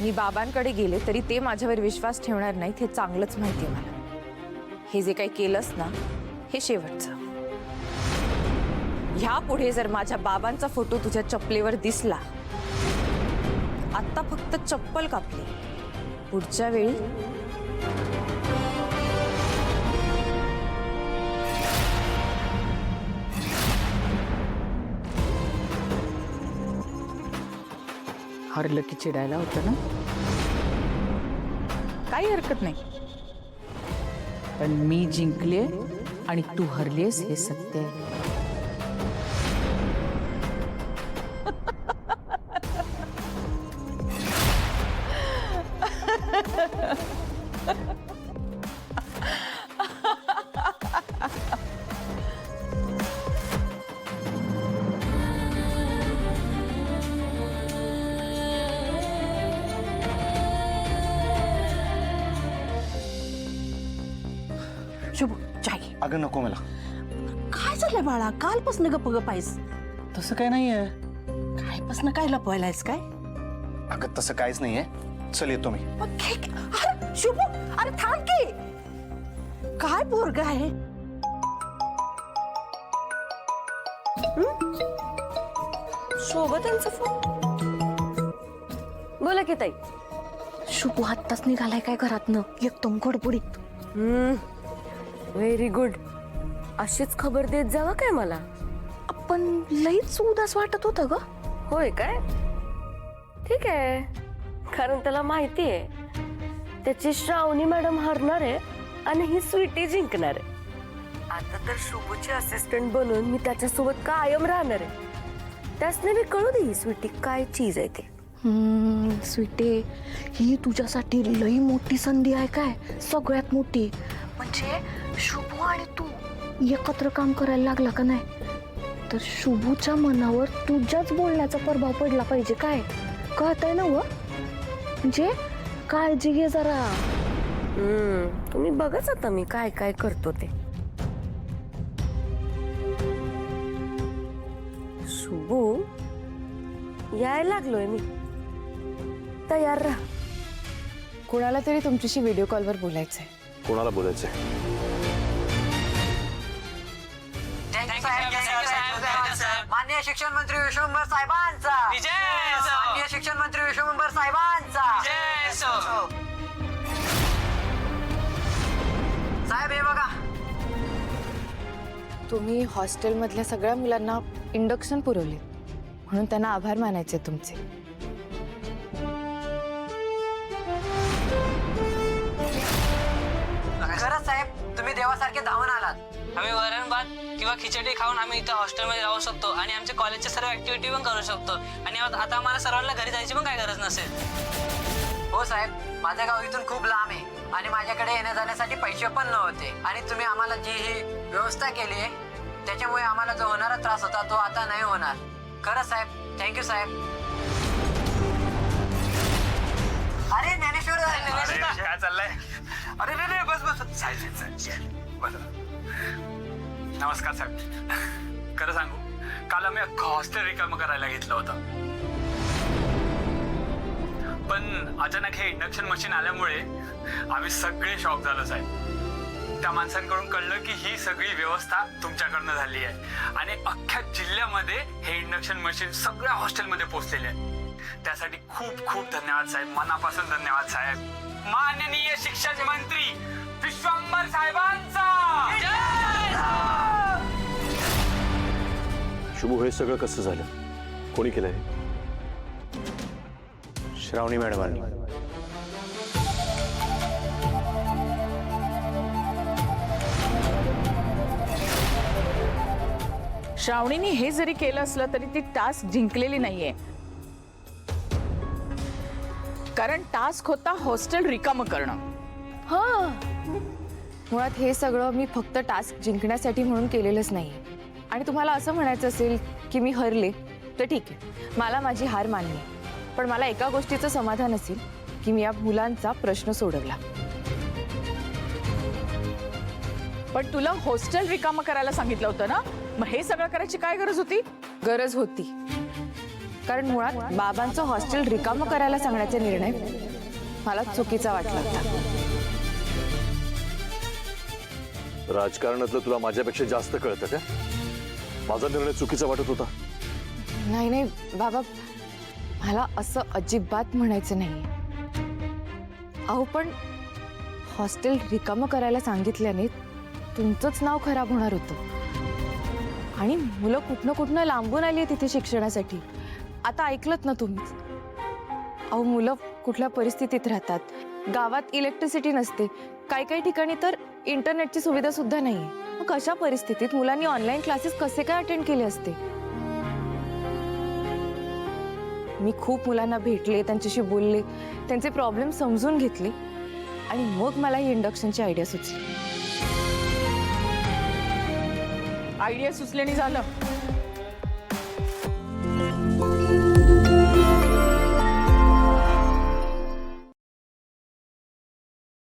मी बाबांकडे गेले तरी ते माझ्यावर विश्वास ठेवणार नाहीत हे चांगलंच माहिती आहे मला। हे जे काही केलंस ना हे शेवटचं। ह्यापुढे जर माझ्या बाबांचा फोटो तुझ्या चपलेवर दिसला, आता फक्त चप्पल कापली, पुढच्या वेळी हरलं की चिडायला होतं ना, काही हरकत नाही, पण मी जिंकले आणि तू हरलीस हे सत्य आहे। शुभ चाय। अगं नको मला। काय झालंय बाळा, कालपासून गप्प गप्प आहेस? तसं काय नाहीये। कालपासून काय लपवायलायस काय? अगं तसं काहीच नाहीये, चल येतो मी। अरे शुभ, अरे थांब की, काय पोरग आहे? शोभा त्यांचा फोन। बोला की ताई। शुभ आत्ताच निघालाय काय घरातनं एकदम गडबडीत? व्हेरी गुड, अशीच खबर देत जावा काय मला। पण लईच उदास वाटत होतं ग। होय काय? ठीक आहे, कारण त्याला माहिती आहे त्याची श्रावणी मॅडम हरणार आहे आणि ही स्वीटी जिंकणार आहे। आता तर शुभूची असिस्टंट बनून मी त्याच्यासोबत कायम राहणार आहे। त्यासने मी कळू दे ही स्वीटी काय चीज आहे ते। स्वीटे, ही तुझ्यासाठी लई मोठी संधी आहे काय, सगळ्यात मोठी। म्हणजे शुभू आणि तू एकत्र काम करायला लागला का नाही तर शुभूच्या मनावर तुझ्याच बोलण्याचा प्रभाव पडला पाहिजे काय, कळतंय ना व? म्हणजे काळजी घे जरा। तुम्ही बघच आता मी काय काय करतो ते। शुभू यायला लागलोय मी, तयार राहा। कोणाला तरी तुमच्याशी व्हिडिओ कॉलवर बोलायचंय। कोणाला बोलायचंय? माननीय शिक्षण मंत्री विश्वंभर साहेबांचा माननीय शिक्षण मंत्री विश्वंभर साहेबांचा साहेब हे बघा, तुम्ही हॉस्टेलमधल्या सगळ्या मुलांना इंडक्शन पुरवले म्हणून त्यांना आभार मानायचे तुमचे। खरंच साहेब तुम्ही देवासारखे धावून आलात। आम्ही वरण भात किंवा खिचडी खाऊन आम्ही इथं हॉस्टेलमध्ये राहू शकतो आणि आमच्या कॉलेजच्या सर्व ऍक्टिव्हिटी पण करू शकतो आणि आता आम्हाला सर्वांना घरी जायची पण काय गरज नसेल। हो साहेब, माझं गाव इथून खूप लांब आहे आणि माझ्याकडे येण्या जाण्यासाठी पैसे पण नव्हते आणि तुम्ही आम्हाला जी ही व्यवस्था केली आहे त्याच्यामुळे आम्हाला जो होणारा त्रास होता तो आता नाही होणार। खरंच साहेब, थँक्यू साहेब। अरे ज्ञानेश्वर काय चाललंय? अरे नाही बस बस नमस्कार साहेब। खरं सांगू, काल आम्ही अख्खं हॉस्टेल रिकामं करायला घेतलं होतं, पण अचानक हे इंडक्शन मशीन आल्यामुळे आम्ही सगळे शॉक झालो साहेब। त्या माणसांकडून कळलं की ही सगळी व्यवस्था तुमच्याकडनं झाली आहे आणि अख्ख्या जिल्ह्यामध्ये हे इंडक्शन मशीन सगळ्या हॉस्टेलमध्ये पोहोचलेले आहे। त्यासाठी खूप खूप धन्यवाद साहेब, मनापासून धन्यवाद साहेब। माननीय शिक्षण मंत्री विश्वंभर साहेबांचा। शुभू, हे सगळं कसं झालं? कोणी केलंय? श्रावणी मॅडमांनी। श्रावणीने हे जरी केलं असलं तरी ती टास्क जिंकलेली नाहीये, कारण टास्क होता हॉस्टेल रिकामं करणं। मुळात हे सगळं मी फक्त टास्क जिंकण्यासाठी म्हणून केलेलंच नाही आणि तुम्हाला असं म्हणायचं असेल की मी हरले तर ठीक आहे, मला माझी हार मान्य आहे, पण मला एका गोष्टीचं समाधान असेल की मी या मुलांचा प्रश्न सोडवला। पण तुला हॉस्टेल रिकामं करायला सांगितलं होतं ना, मग हे सगळं करायची काय गरज होती? गरज होती, कारण मुळात बाबांचं हॉस्टेल रिकामं करायला सांगण्याचा निर्णय मला चुकीचा वाटला होता. राजकारणातलं तुला माझ्यापेक्षा जास्त कळतं का? माझा निर्णय चुकीचा वाटत होता? नाही नाही बाबा, मला असं अजिबात म्हणायचं नाही. अहो पण हॉस्टेल रिकामं करायला सांगितल्याने तुमचंच नाव खराब होणार होतं आणि मुलं कुठनं लांबून आली आहे तिथे शिक्षणासाठी. आता ऐकलत ना तुम्हीच. अहो मुलं कुठल्या परिस्थितीत राहतात, गावात इलेक्ट्रिसिटी नसते, काही ठिकाणी तर इंटरनेटची सुविधा सुद्धा नाही आहे. मग अशा परिस्थितीत मुलांनी ऑनलाईन क्लासेस कसे काय अटेंड केले असते? मी खूप मुलांना भेटले, त्यांच्याशी बोलले, त्यांचे प्रॉब्लेम समजून घेतले आणि मग मला ही इंडक्शनची आयडिया सुचली. आयडिया सुचल्याने झालं.